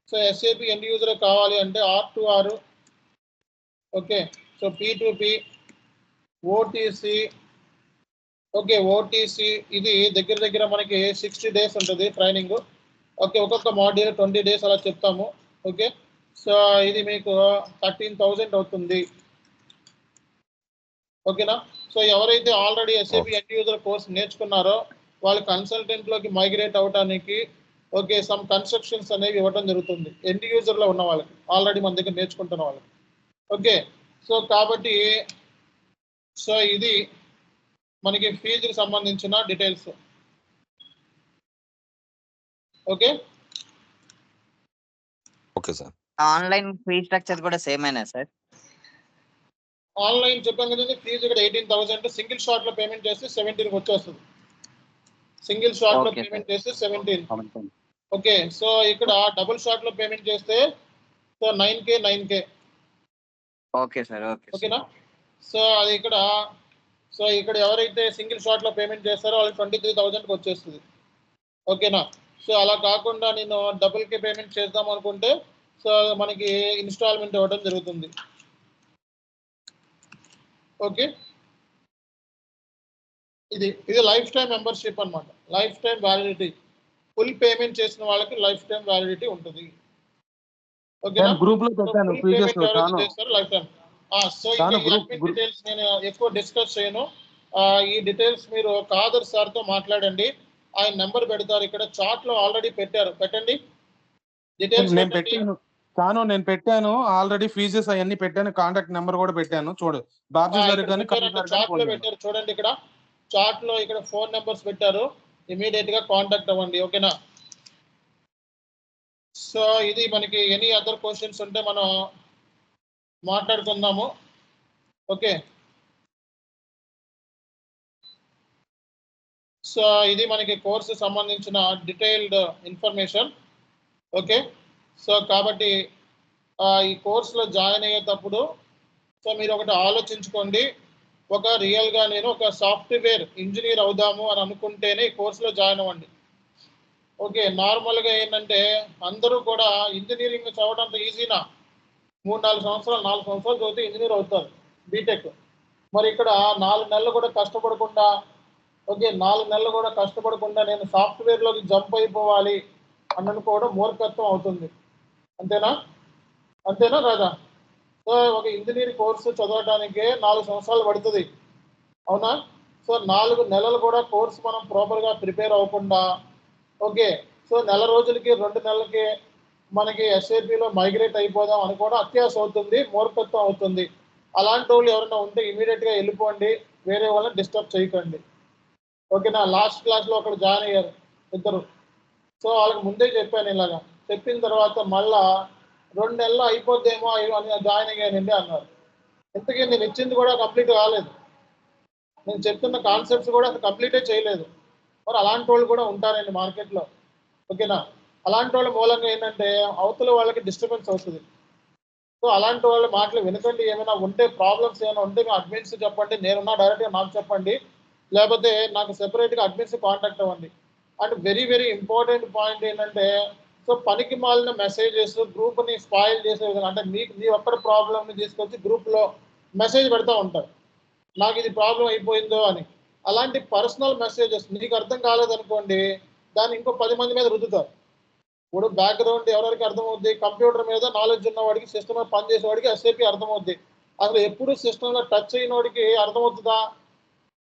సో SAP ఎండ్ యూజర్ కావాలి అంటే R2R, okay, so P2P, OTC, okay, OTC ఇది దగ్గర మనకి 60 డేస్ ఉంటుంది ట్రైనింగ్. ఓకే, ఒక్కొక్క మాడ్యూల్ 20 డేస్ అలా చెప్తాము. ఓకే. సో ఇది మీకు 13,000 అవుతుంది. ఓకేనా? సో ఎవరైతే already SAP end user course నేర్చుకున్నారో వాళ్ళు కన్సల్టెంట్లోకి మైగ్రేట్ అవడానికి ఓకే సమ్ కన్స్ట్రక్షన్స్ అనేవి ఇవ్వడం జరుగుతుంది ఎండ్ యూజర్లో ఉన్న వాళ్ళకి, ఆల్రెడీ మన దగ్గర నేర్చుకుంటున్న వాళ్ళకి. ఓకే. సో కాబట్టి సో ఇది మనకి ఫీజుకి సంబంధించిన details. Okay. Okay sir. Online fee structure కూడా సేమ్ అయినా సార్? ఆన్లైన్ చెప్పాను కదండి, ఫీజు ఇక్కడ 18,000. సింగిల్ షాట్ లో పేమెంట్ చేస్తే 17 వచ్చేస్తుంది. సింగిల్ షాట్ లో పేమెంట్ చేస్తే 17. ఓకే. సో ఇక్కడ డబుల్ షాట్ లో పేమెంట్ చేస్తే సో 9K. Okay sir. ఓకేనా? సో అది ఇక్కడ ఎవరైతే సింగిల్ షాట్ లో పేమెంట్ చేస్తారో వాళ్ళకి 23,000కి వచ్చేస్తుంది. ఓకేనా? సో అలా కాకుండా నేను డబుల్ కే పేమెంట్ చేద్దాం అనుకుంటే సో మనకి ఇన్స్టాల్మెంట్ ఇవ్వడం జరుగుతుంది. ఓకే. ఇది లైఫ్ టైం మెంబర్షిప్ అన్నమాట. Life time validity. Full payment చేసిన వాళ్ళకి లైఫ్ టైం వ్యాలిడిటీ ఉంటుంది. ఓకేనా? గ్రూప్ లో పెట్టాను ప్రీవియస్ లో తాను చేస్తారు లైఫ్ టైం. సో తాను ఈ గ్రూప్ డీటెయిల్స్ నేను ఎక్కువ డిస్కస్ చేయను. ఈ డీటెయిల్స్ మీరు కాదర్ సార్ తో మాట్లాడండి. ఆయన నెంబర్ పెడతారు ఇక్కడ చాట్ లో ఆల్రెడీ పెట్టండి డీటెయిల్స్. నేను పెట్టాను తాను, నేను పెట్టాను ఆల్రెడీ ఫీజెస్ అవన్నీ పెట్టాను, కాంటాక్ట్ నెంబర్ కూడా పెట్టాను. చూడు బాబు గారు కానీ చాట్ లో పెట్టారు చూడండి, ఇక్కడ చాట్ లో ఇక్కడ ఫోన్ నెంబర్స్ పెట్టారు, ఇమీడియట్ గా కాంటాక్ట్ అవ్వండి. ఓకేనా? సో ఇది మనకి ఎనీ అదర్ క్వశ్చన్స్ ఉంటే మనం మాట్లాడుకుందాము. ఓకే. సో ఇది మనకి కోర్సు సంబంధించిన డీటెయిల్డ్ ఇన్ఫర్మేషన్. ఓకే. సో కాబట్టి ఈ కోర్సులో జాయిన్ అయ్యేటప్పుడు సో మీరు ఒకటి ఆలోచించుకోండి, ఒక రియల్గా నేను ఒక సాఫ్ట్వేర్ ఇంజనీర్ అవుదాము అని అనుకుంటేనే ఈ కోర్సులో జాయిన్ అవ్వండి. ఓకే. నార్మల్గా ఏంటంటే అందరూ కూడా ఇంజనీరింగ్ చదవడం అంత ఈజీనా? 3-4 సంవత్సరాలు 4 సంవత్సరాలు చదివితే ఇంజనీర్ అవుతారు బీటెక్. మరి ఇక్కడ 4 నెలలు కూడా కష్టపడకుండా, ఓకే 4 నెలలు కూడా కష్టపడకుండా నేను సాఫ్ట్వేర్లోకి జంప్ అయిపోవాలి అని అనుకోవడం మూర్ఖత్వం అవుతుంది. అంతేనా రాదా? సో ఒక ఇంజనీరింగ్ కోర్సు చదవడానికి 4 సంవత్సరాలు పడుతుంది, అవునా? సో 4 నెలలు కూడా కోర్సు మనం ప్రాపర్గా ప్రిపేర్ అవ్వకుండా ఓకే సో నెల రోజులకి 2 నెలలకి మనకి SAPలో మైగ్రేట్ అయిపోదాం అనుకోవడం అత్యాశ అవుతుంది, మూర్ఖత్వం అవుతుంది. అలాంటి వాళ్ళు ఎవరైనా ఉంటే ఇమీడియట్గా వెళ్ళిపోండి, వేరే వాళ్ళని డిస్టర్బ్ చేయకండి. ఓకేనా? లాస్ట్ క్లాస్లో ఒకరు జాయిన్ అయ్యారు ఇద్దరు. సో వాళ్ళకి ముందే చెప్పాను ఇలాగా, చెప్పిన తర్వాత మళ్ళా 2 నెలలు అయిపోద్దేమో అని జాయిన్ అయ్యానండి అన్నారు. ఇంతకీ నేను ఇచ్చింది కూడా కంప్లీట్ కాలేదు, నేను చెప్తున్న కాన్సెప్ట్స్ కూడా కంప్లీటే చేయలేదు. మరి అలాంటి వాళ్ళు కూడా ఉంటారండి మార్కెట్లో. ఓకేనా? అలాంటి వాళ్ళ మూలంగా ఏంటంటే అవతల వాళ్ళకి డిస్టర్బెన్స్ అవుతుంది. సో అలాంటి వాళ్ళ మాటలు వినకండి. ఏమైనా ఉంటే ప్రాబ్లమ్స్ ఏమైనా ఉంటే మీ అడ్మిన్స్ చెప్పండి, నేనున్నా డైరెక్ట్గా నాకు చెప్పండి, లేకపోతే నాకు సెపరేట్గా అడ్మిన్స్ కాంటాక్ట్ అవ్వండి. And very very important point ఏంటంటే సో పనికి మాలిన మెసేజెస్ గ్రూప్ని స్పాయిల్ చేసే విధంగా, అంటే మీ ఒక్కరి ప్రాబ్లమ్ని తీసుకొచ్చి గ్రూప్లో మెసేజ్ పెడతా ఉంటారు, నాకు ఇది ప్రాబ్లం అయిపోయిందో అని. అలాంటి పర్సనల్ మెసేజెస్ మీకు అర్థం కాలేదనుకోండి, దాన్ని ఇంకో 10 మంది మీద రుద్దుతారు. ఇప్పుడు బ్యాక్గ్రౌండ్ ఎవరికి అర్థమవుద్ది, కంప్యూటర్ మీద నాలెడ్జ్ ఉన్నవాడికి, సిస్టమ్ మీద పనిచేసేవాడికి ఎస్ఏపి అర్థమవుద్ది. అసలు ఎప్పుడు సిస్టంలో టచ్ అయిన వాడికి అర్థమవుతుందా,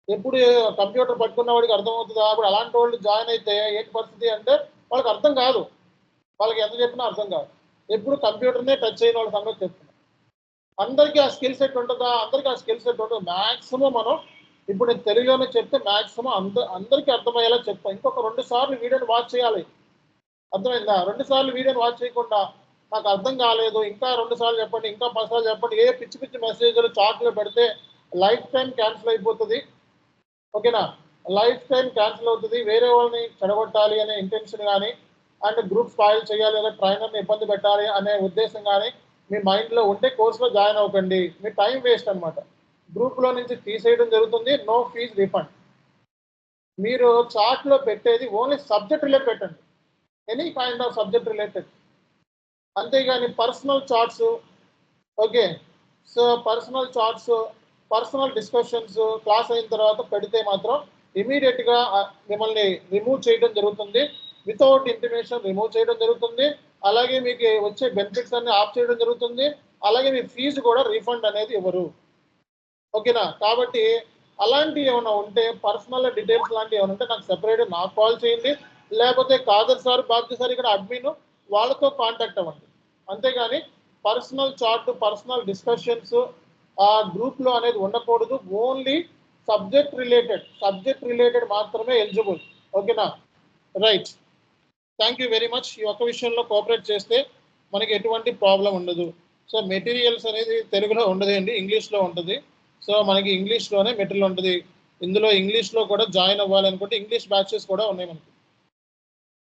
ఎప్పుడు కంప్యూటర్ పట్టుకున్న వాడికి అర్థమవుతుందా? అప్పుడు అలాంటి వాళ్ళు జాయిన్ అయితే ఏంటి పరిస్థితి అంటే వాళ్ళకి అర్థం కాదు, వాళ్ళకి ఎంత చెప్పినా అర్థం కాదు. ఎప్పుడు కంప్యూటర్నే టచ్ అయిన వాళ్ళ సంగతి చెప్తున్నా. అందరికీ ఆ స్కిల్ సెట్ ఉంటుందా? అందరికీ ఆ స్కిల్ సెట్ ఉంటుంది. మ్యాక్సిమం మనం ఇప్పుడు నేను తెలుగులోనే చెప్తే మ్యాక్సిమం అందరికీ అర్థమయ్యేలా చెప్తాను. ఇంకొక 2 సార్లు వీడియోని వాచ్ చేయాలి, అర్థమైందా? 2 సార్లు వీడియోని వాచ్ చేయకుండా నాకు అర్థం కాలేదు, ఇంకా 2 సార్లు చెప్పండి, ఇంకా 10 సార్లు చెప్పండి, ఏ పిచ్చి పిచ్చి మెసేజ్లు చాట్లో పెడితే లైఫ్ టైం క్యాన్సిల్ అయిపోతుంది. ఓకేనా? లైఫ్ టైం క్యాన్సిల్ అవుతుంది. వేరే వాళ్ళని చెడగొట్టాలి అనే ఇంటెన్షన్ కానీ, అండ్ గ్రూప్ స్పాయిల్ చేయాలి లేదా ట్రైనర్ని ఇబ్బంది పెట్టాలి అనే ఉద్దేశం కానీ మీ మైండ్లో ఉంటే కోర్సులో జాయిన్ అవ్వకండి. మీ టైం వేస్ట్ అనమాట. గ్రూప్లో నుంచి తీసేయడం జరుగుతుంది. No fees refund. మీరు చార్ట్లో పెట్టేది ఓన్లీ సబ్జెక్ట్ రిలేటెడ్ పెట్టండి, any kind of subject related. అంతేగాని personal chats, okay, so personal chats, personal discussions class అయిన తర్వాత పెడితే మాత్రం ఇమీడియట్గా మిమ్మల్ని రిమూవ్ చేయడం జరుగుతుంది. వితౌట్ ఇంటిమేషన్ రిమూవ్ చేయడం జరుగుతుంది. అలాగే మీకు వచ్చే బెనిఫిట్స్ అన్ని ఆఫ్ చేయడం జరుగుతుంది. అలాగే మీ ఫీజు కూడా రీఫండ్ అనేది ఇవ్వరు. ఓకేనా? కాబట్టి అలాంటివి ఏమైనా ఉంటే, పర్సనల్ డీటెయిల్స్ లాంటివి ఏమైనా ఉంటే నాకు సెపరేట్ నాకు కాల్ చేయండి, లేకపోతే కాదర్ సార్, బాబ్జీ సార్ ఇక్కడ అడ్మిన్, వాళ్ళతో కాంటాక్ట్ అవ్వండి. అంతేగాని పర్సనల్ చార్ట్, పర్సనల్ డిస్కషన్స్ ఆ గ్రూప్లో అనేది ఉండకూడదు. ఓన్లీ సబ్జెక్ట్ రిలేటెడ్ మాత్రమే ఎలిజిబుల్. ఓకేనా? Right, thank you very much. ఈ ఒక్క విషయంలో కోఆపరేట్ చేస్తే మనకి ఎటువంటి ప్రాబ్లం ఉండదు. సో మెటీరియల్స్ అనేది తెలుగులో ఉండదండి, ఇంగ్లీష్లో ఉంటుంది. సో మనకి ఇంగ్లీష్లోనే మెటీరియల్ ఉంటుంది. ఇందులో ఇంగ్లీష్లో కూడా జాయిన్ అవ్వాలనుకుంటే ఇంగ్లీష్ బ్యాచెస్ కూడా ఉన్నాయి మనకి.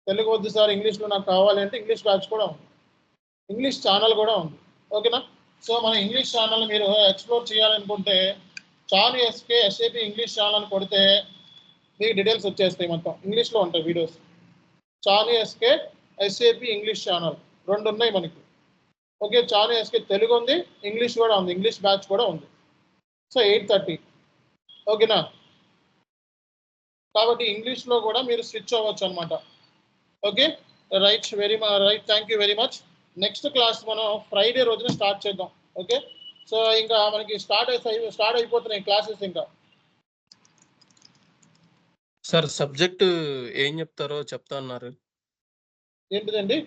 తెలుగు వద్దు సార్ ఇంగ్లీష్లో నాకు కావాలంటే ఇంగ్లీష్ బ్యాచ్ కూడా ఉంది, ఇంగ్లీష్ ఛానల్ కూడా ఉంది. ఓకేనా? సో మన ఇంగ్లీష్ ఛానల్ మీరు ఎక్స్ప్లోర్ చేయాలనుకుంటే Chanu SK SAP English channel కొడితే మీకు డీటెయిల్స్ వచ్చేస్తాయి. మొత్తం ఇంగ్లీష్లో ఉంటాయి videos. Chanu SK SAP English channel 2 ఉన్నాయి మనకి. ఓకే, చాను ఎస్కే తెలుగు ఉంది, ఇంగ్లీష్ కూడా ఉంది, ఇంగ్లీష్ బ్యాచ్ కూడా ఉంది. సో 8:30. ఓకేనా? కాబట్టి ఇంగ్లీష్లో కూడా మీరు స్విచ్ అవ్వచ్చు అనమాట. Okay, right, right, thank you very much. Next class మనం ఫ్రైడే రోజున స్టార్ట్ చేద్దాం. ఓకే, సో ఇంకా మనకి స్టార్ట్ అయిపోతున్నాయి క్లాసెస్. ఇంకా సార్ సబ్జెక్ట్ ఏం చెప్తారో చెప్తా అన్నారు. ఏంటిదండి?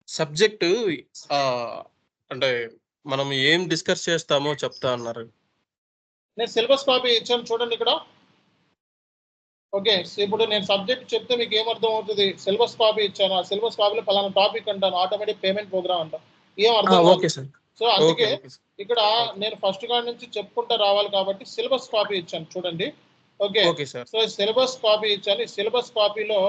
సబ్జెక్టు అంటే మనం ఏం డిస్కస్ చేస్తామో చెప్తా అన్నారు. నేను సిలబస్ కాపీ ఇచ్చాను చూడండి ఇక్కడ. ఓకే, ఇప్పుడు నేను సబ్జెక్ట్ చెప్తే మీకు ఏమర్థం అవుతుంది? సిలబస్ కాపీ ఇచ్చాను, ఆ సిలబస్ కాపీలో పలానా టాపిక్ అంటాను, ఆటోమేటిక్ పేమెంట్ ప్రోగ్రామ్ అంటాను, ఏం అర్థం కాదు. Okay sir. సో అందుకే ఇక్కడ నేను ఫస్ట్ కాడి నుంచి చెప్పుకుంటూ రావాలి కాబట్టి సిలబస్ కాపీ ఇచ్చాను చూడండి. Okay, okay sir. So syllabus copy ఇచ్చాను. ఈ సిలబస్ కాపీలో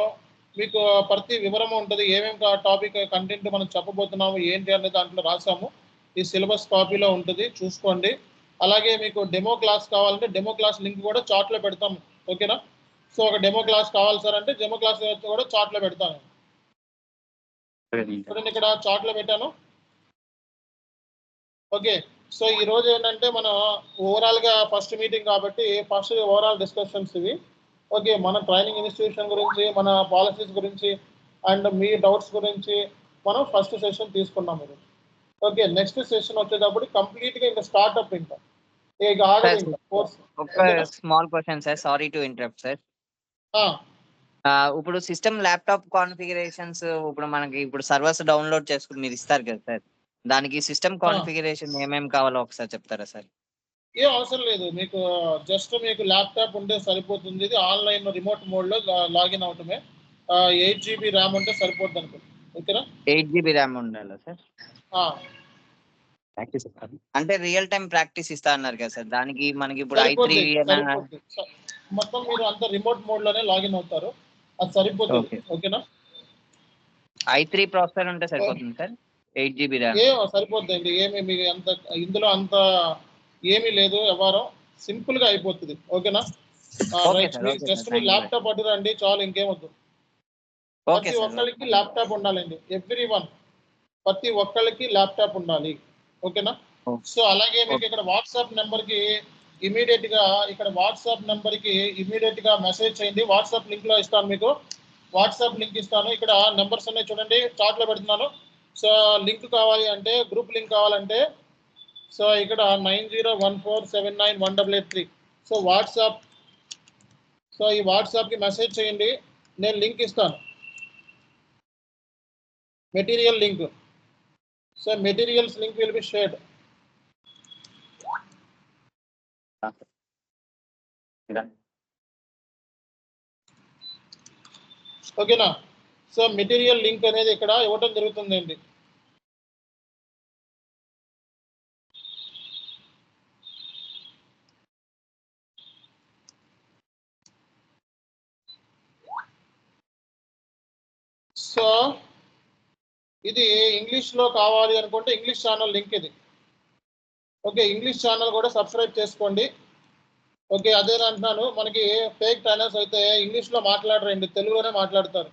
మీకు ప్రతి వివరం ఉంటుంది, ఏమేమి టాపిక్ కంటెంట్ మనం చెప్పబోతున్నాము ఏంటి అనేది దాంట్లో రాసాము. ఈ సిలబస్ కాపీలో ఉంటుంది, చూసుకోండి. అలాగే మీకు డెమో క్లాస్ కావాలంటే డెమో క్లాస్ లింక్ కూడా చాట్లో పెడతాము. ఓకేనా? సో ఒక డెమో క్లాస్ కావాలి సార్ అంటే డెమో క్లాస్ కూడా చాట్లో పెడతాను. చూడండి ఇక్కడ చాట్లో పెట్టాను. ఓకే, సో ఈ రోజు ఏంటంటే మనం ఓవరాల్గా ఫస్ట్ మీటింగ్ కాబట్టి ఫస్ట్ ఓవరాల్ డిస్కషన్స్ ఇవి. ఓకే, మన ట్రైనింగ్ ఇన్స్టిట్యూషన్ గురించి, మన పాలసీస్ గురించి అండ్ మీ డౌట్స్ గురించి మనం ఫస్ట్ సెషన్ తీసుకున్నాం ఇది. ఓకే, నెక్స్ట్ సెషన్ వచ్చేటప్పుడు కంప్లీట్గా ఇంకా స్టార్ట్అప్ ఇంకా ఆగదు ఇంకా కోర్స్. ఒక small question sir, sorry to interrupt sir. ఇప్పుడు సిస్టమ్ ల్యాప్టాప్ కాన్ఫిగరేషన్స్ ఇప్పుడు మనకి ఇప్పుడు సర్వర్స్ డౌన్లోడ్ చేసుకుని మీరు ఇస్తారు కదా సార్, దానికి సిస్టమ్ కాన్ఫిగరేషన్ ఏమేమి కావాలో ఒకసారి చెప్తారా సార్? ఏం అవసరం లేదు, మీకు జస్ట్ మీకు ల్యాప్టాప్ ఉంటే సరిపోతుంది. ఇది ఆన్లైన్ రిమోట్ మోడ్లో లాగిన్ అవటమే. 8 GB ర్యామ్ ఉంటే సరిపోతుంది అనుకో. ఓకేనా? 8 GB ర్యామ్ ఉండాలా సార్? అంటే రియల్ టైం ప్రాక్టీస్ ఇస్తా అన్నారు కదా సార్, దానికి మనకి ఇప్పుడు సరిపోద్ది. మొత్తం మీరు అంతా రిమోట్ మోడ్లోనే లాగిన్ అవుతారు, అది సరిపోతుంది. ఓకేనా? i3 ప్రాసెసర్ ఉంటే సరిపోతుంది సార్, 8 GB ర్యామ్ సరిపోద్దండి. ఏమి మీకు అంత ఇందులో అంత ఏమీ లేదు, వ్యవహారం సింపుల్ గా అయిపోతుంది. ఓకేనా? జస్ట్ మీరు ల్యాప్టాప్ పట్టురండి చాలు, ఇంకేమొద్దు. ప్రతి ఒక్కరికి ల్యాప్టాప్ ఉండాలండి, ప్రతి ఒక్కరికి ల్యాప్టాప్ ఉండాలి. ఓకేనా? సో అలాగే మీకు ఇక్కడ వాట్సాప్ నెంబర్ కి ఇమీడియట్ గా మెసేజ్ చేయండి. వాట్సాప్ లింక్ లో ఇస్తాను మీకు. వాట్సాప్ లింక్ ఇస్తాను. ఇక్కడ నెంబర్స్ ఉన్నాయి చూడండి, చార్ట్లో పెడుతున్నాను. సో లింక్ కావాలి అంటే, గ్రూప్ లింక్ కావాలంటే సో ఇక్కడ 9014791883. సో వాట్సాప్, సో ఈ వాట్సాప్కి మెసేజ్ చేయండి, నేను లింక్ ఇస్తాను, material link. So materials link will be shared. ఓకేనా? సో మెటీరియల్ లింక్ అనేది ఇక్కడ ఇవ్వటం జరుగుతుందండి. సో ఇది ఇంగ్లీష్లో కావాలి అనుకుంటే ఇంగ్లీష్ ఛానల్ లింక్ ఇది. ఓకే, ఇంగ్లీష్ ఛానల్ కూడా సబ్స్క్రైబ్ చేసుకోండి. ఓకే, అదే అంటున్నాను, మనకి ఫేక్ ట్రైనర్స్ అయితే ఇంగ్లీష్లో మాట్లాడరండి, తెలుగులోనే మాట్లాడతారు.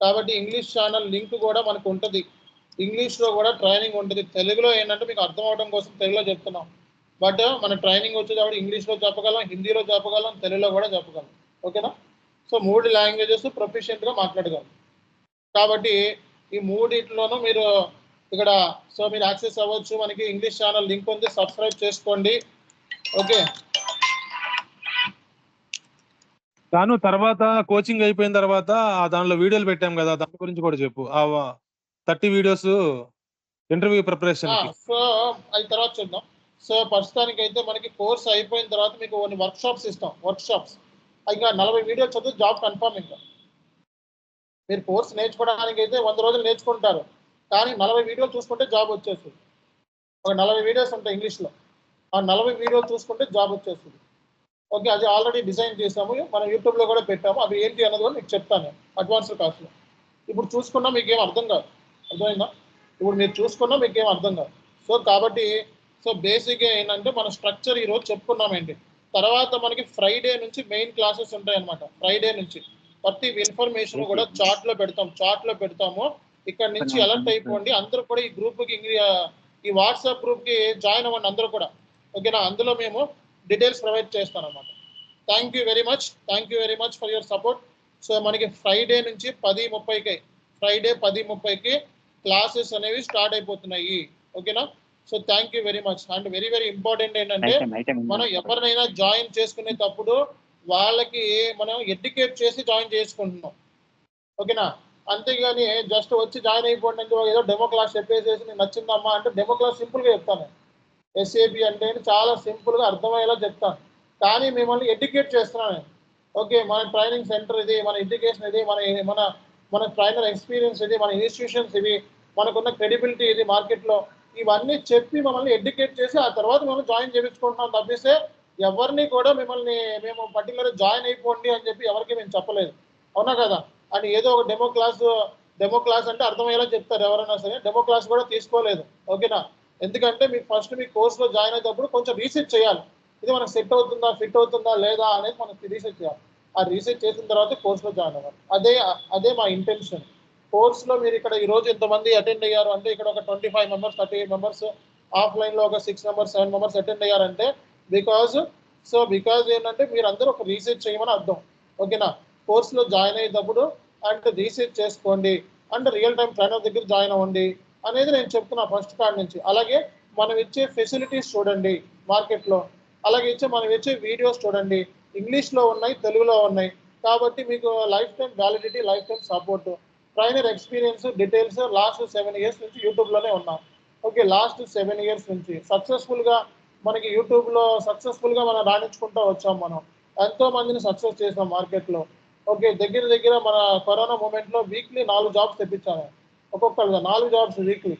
కాబట్టి ఇంగ్లీష్ ఛానల్ లింక్ కూడా మనకు ఉంటుంది, ఇంగ్లీష్లో కూడా ట్రైనింగ్ ఉంటుంది. తెలుగులో ఏంటంటే మీకు అర్థం అవడం కోసం తెలుగులో చెప్తున్నాం, బట్ మన ట్రైనింగ్ వచ్చేది కాబట్టి ఇంగ్లీష్లో చెప్పగలం, హిందీలో చెప్పగలం, తెలుగులో కూడా చెప్పగలం. ఓకేనా? సో 3 లాంగ్వేజెస్ ప్రొఫిషియెంట్గా మాట్లాడగలం. కాబట్టి ఈ మూడిట్లోనూ మీరు ఇక్కడ సో మీరు యాక్సెస్ అవ్వచ్చు. మనకి ఇంగ్లీష్ ఛానల్ లింక్ ఉంది, సబ్స్క్రైబ్ చేసుకోండి. ఓకే, దాని తర్వాత కోచింగ్ అయిపోయిన తర్వాత దానిలో వీడియోలు పెట్టాం కదా, దాని గురించి కూడా చెప్పు. ఆ 30 వీడియోస్ ఇంటర్వ్యూ ప్రిపరేషన్. సో అది తర్వాత చూద్దాం. సో ప్రస్తుతానికి అయితే మనకి కోర్స్ అయిపోయిన తర్వాత మీకు కొన్ని వర్క్షాప్స్ ఇస్తాం. వర్క్షాప్స్ ఇంకా 40 వీడియోలు చదివి జాబ్ కన్ఫర్మ్. ఇంకా మీరు కోర్స్ నేర్చుకోవడానికి అయితే 100 రోజులు నేర్చుకుంటారు, కానీ 40 వీడియోలు చూసుకుంటే జాబ్ వచ్చేస్తుంది. ఒక 40 వీడియోస్ ఉంటాయి ఇంగ్లీష్లో, ఆ 40 వీడియోలు చూసుకుంటే జాబ్ వచ్చేస్తుంది. ఓకే, అది ఆల్రెడీ డిజైన్ చేసాము, మనం యూట్యూబ్లో కూడా పెట్టాము. అవి ఏంటి అన్నది కూడా మీకు చెప్తాను అడ్వాన్స్డ్ క్లాస్లో. ఇప్పుడు చూసుకున్నా మీకు ఏం అర్థం కాదు, అర్థమైందా? ఇప్పుడు మీరు చూసుకున్నా మీకు ఏం అర్థం కాదు. సో కాబట్టి సో బేసిక్గా ఏంటంటే మన స్ట్రక్చర్ ఈరోజు చెప్పుకున్నామండి. తర్వాత మనకి ఫ్రైడే నుంచి మెయిన్ క్లాసెస్ ఉంటాయి అన్నమాట. ఫ్రైడే నుంచి ప్రతి ఇన్ఫర్మేషన్ కూడా చార్ట్లో పెడతాము. ఇక్కడ నుంచి అలర్ట్ అయిపోండి. అందరూ కూడా ఈ గ్రూప్కి, ఈ వాట్సాప్ గ్రూప్కి జాయిన్ అవ్వండి అందరూ కూడా. ఓకేనా? అందులో మేము డీటెయిల్స్ ప్రొవైడ్ చేస్తాను అన్నమాట. Thank you very much for your support. So మనకి ఫ్రైడే నుంచి 10:30కి, ఫ్రైడే 10:30కి క్లాసెస్ అనేవి స్టార్ట్ అయిపోతున్నాయి. ఓకేనా? So thank you very much. And very very important ఏంటంటే మనం ఎవరినైనా జాయిన్ చేసుకునేటప్పుడు వాళ్ళకి మనం ఎడ్యుకేట్ చేసి జాయిన్ చేసుకుంటున్నాం. ఓకేనా? అంతేగాని జస్ట్ వచ్చి జాయిన్ అయిపోండి అంటే ఏదో డెమో క్లాస్ చెప్పేసేసి నీకు నచ్చిందమ్మా అంటే డెమో క్లాస్ సింపుల్గా చెప్తాను. ఎస్ఏపి అంటే చాలా సింపుల్గా అర్థమయ్యేలా చెప్తాను, కానీ మిమ్మల్ని ఎడ్యుకేట్ చేస్తున్నాను. ఓకే, మన ట్రైనింగ్ సెంటర్ ఇది, మన ఎడ్యుకేషన్ ఇది, మన ట్రైనర్ ఎక్స్పీరియన్స్ ఇది, మన ఇన్స్టిట్యూషన్స్ ఇవి, మనకున్న క్రెడిబిలిటీ ఇది మార్కెట్లో, ఇవన్నీ చెప్పి మమ్మల్ని ఎడ్యుకేట్ చేసి ఆ తర్వాత మనం జాయిన్ చేయించుకుంటున్నాం తప్పిస్తే ఎవరిని కూడా మేము పర్టికులర్ జాయిన్ అయిపోండి అని చెప్పి ఎవరికి మేము చెప్పలేదు. అవునా కదా? అని ఏదో ఒక డెమో క్లాస్ అంటే అర్థమయ్యేలా చెప్తారు ఎవరైనా సరే, డెమో క్లాస్ కూడా తీసుకోలేదు. ఓకేనా? ఎందుకంటే మీకు ఫస్ట్ మీ కోర్సులో జాయిన్ అయ్యేటప్పుడు కొంచెం రీసెర్చ్ చేయాలి. ఇది మనకు సెట్ అవుతుందా, ఫిట్ అవుతుందా లేదా అనేది మనకి రీసెర్చ్ చేయాలి. ఆ రీసెర్చ్ చేసిన తర్వాత కోర్సులో జాయిన్ అవ్వాలి. అదే మా ఇంటెన్షన్. కోర్సులో మీరు ఇక్కడ ఈరోజు ఎంతమంది అటెండ్ అయ్యారు అంటే ఇక్కడ ఒక 25 మెంబర్స్, 38 మెంబర్స్, ఆఫ్లైన్లో ఒక 6 మెంబర్స్, 7 మెంబర్స్ అటెండ్ అయ్యారంటే బికాజ్ ఏంటంటే మీరు అందరూ ఒక రీసెర్చ్ చేయమని అర్థం. ఓకేనా? కోర్సులో జాయిన్ అయ్యేటప్పుడు అండ్ రీసెర్చ్ చేసుకోండి అండ్ రియల్ టైం ట్రైనర్ దగ్గర జాయిన్ అవ్వండి అనేది నేను చెప్తున్నా ఫస్ట్ కార్డ్ నుంచి. అలాగే మనం ఇచ్చే ఫెసిలిటీస్ చూడండి మార్కెట్లో, అలాగే మనం ఇచ్చే వీడియోస్ చూడండి, ఇంగ్లీష్లో ఉన్నాయి, తెలుగులో ఉన్నాయి. కాబట్టి మీకు life time validity, life time support, trainer experience details last 7 years నుంచి యూట్యూబ్లోనే ఉన్నాం. ఓకే, లాస్ట్ 7 ఇయర్స్ నుంచి సక్సెస్ఫుల్గా మనకి యూట్యూబ్లో సక్సెస్ఫుల్గా మనం రాణించుకుంటూ వచ్చాం. మనం ఎంతో మందిని సక్సెస్ చేసాం మార్కెట్లో. ఓకే, దగ్గర మన కరోనా మూమెంట్లో వీక్లీ 4 జాబ్స్ తెప్పించాము, ఒక్కొక్కరుగా 4 జాబ్స్ వీక్లీ.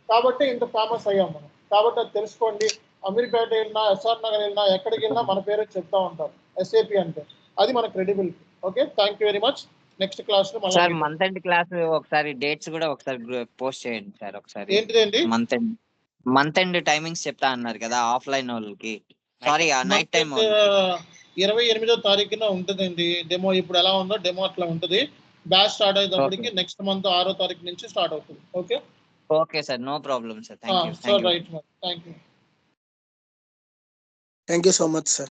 కాబట్టి ఇంత ఫేమస్ అయ్యాం మనం. కాబట్టి అది తెలుసుకోండి. అమీర్పేట వెళ్ళినా, ఎస్ఆర్ నగర్ వెళ్ళినా, ఎక్కడికి వెళ్ళినా మన పేరు చెప్తా ఉంటారు ఎస్ఏపి అంటే. అది మన credibility. Okay, thank you very much. Next class లో సార్ మంత్ ఎండ్ క్లాస్ ఒకసారి డేట్స్ కూడా ఒకసారి పోస్ట్ చేయండి సార్. ఒకసారి ఏంటిదండి? మంత్ ఎండ్ టైమింగ్స్ చెప్తా అన్నారు కదా ఆఫ్లైన్ వాళ్ళకి. సారీ, నైట్ టైం 28వ తారీఖున ఉంటుందండి డెమో. ఇప్పుడు ఎలా ఉందో డెమో అట్లా ఉంటుంది. బ్యాచ్ స్టార్ట్ అయ్యేటప్పటికి నెక్స్ట్ మంత్ 6వ తారీఖు నుంచి స్టార్ట్ అవుతుంది. Okay okay sir, no problem sir. Thank you. Right, thank you. Thank you so much sir.